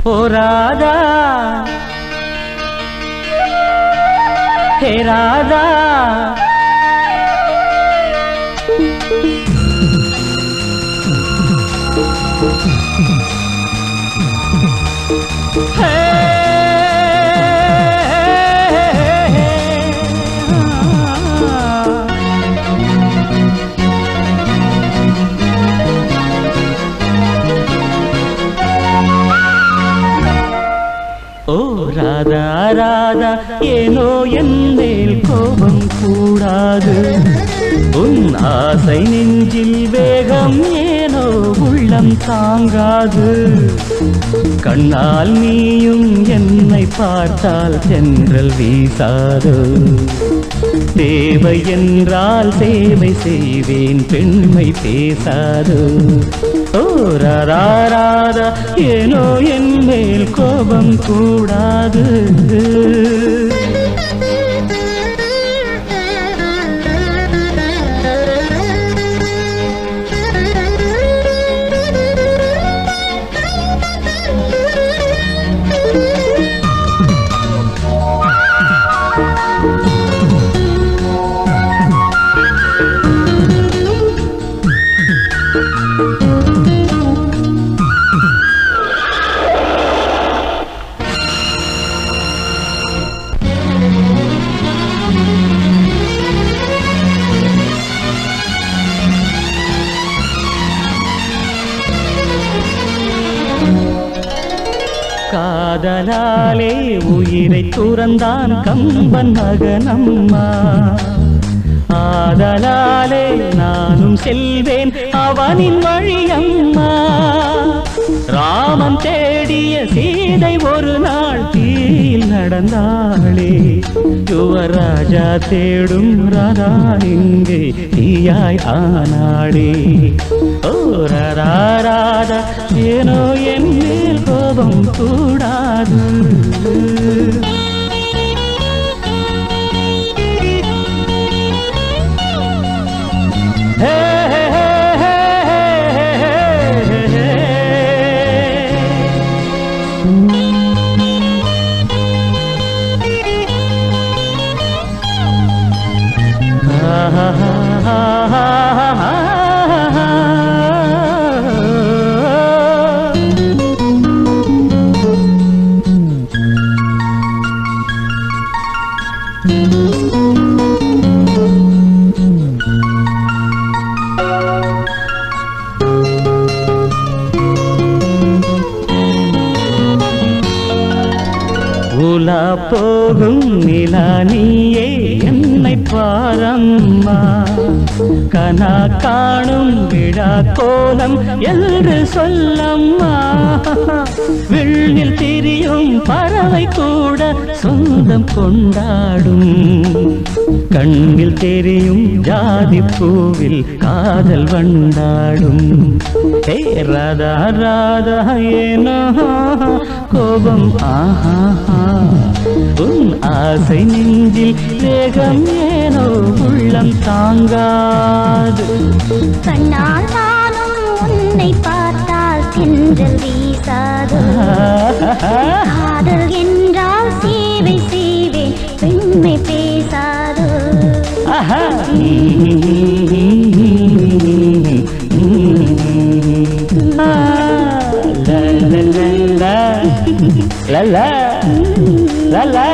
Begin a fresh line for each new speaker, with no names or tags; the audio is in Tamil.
ஓ ராதா ஹே ராதா ஓ ராதா ராதா ஏனோ என் மேல் கோபம் கூடாது உன் ஆசை நெஞ்சில் வேகம் ஏனோ உள்ளம் தாங்காது கண்ணால் நீயும் என்னை பார்த்தால் தென்றல் வீசாது தேவை என்றால் சேவை செய்வேன் பெண்மை பேசாது ஓ ராதா ராதா ஏனோ என் மேல் கோபம் கூடாது காதலாலே உயிரை துறந்தான் கம்பன் மகனம்மா ஆதலாலே நானும் செல்வேன் அவனின் வழியம்மா ராமன் தேடிய சீதை ஒரு நாள் தீயில் நடந்தாளே யுவராஜா தேடும் ராதா இங்கே தீயாய் ஆனாளே ஓ ராதா ராதா ஏனோ என் மேல் கோபம் கூடாது உலா போகும் நிலா நீயே என்னை பாரம்மா கனா காணும் விழா கோலம் என்று சொல்லம்மா விண்ணில் திரியும் பறவை கூட சொந்தம் கொண்டாடும் கண்ணில் தெரியும் ஜாதி பூவில் காதல் வண்டாடும் ஹே ராதா ராதா ஏனோ கோபம் ஆஹா உன் ஆசை நெஞ்சில் வேகம் ஏனோ உள்ளம் தாங்காது
கண்ணால் நானும் உன்னை பார்த்தால் தென்றல் வீசாது காதல் என்றால் சேவை செய்வேன் பெண்மை பேசாது
la la la la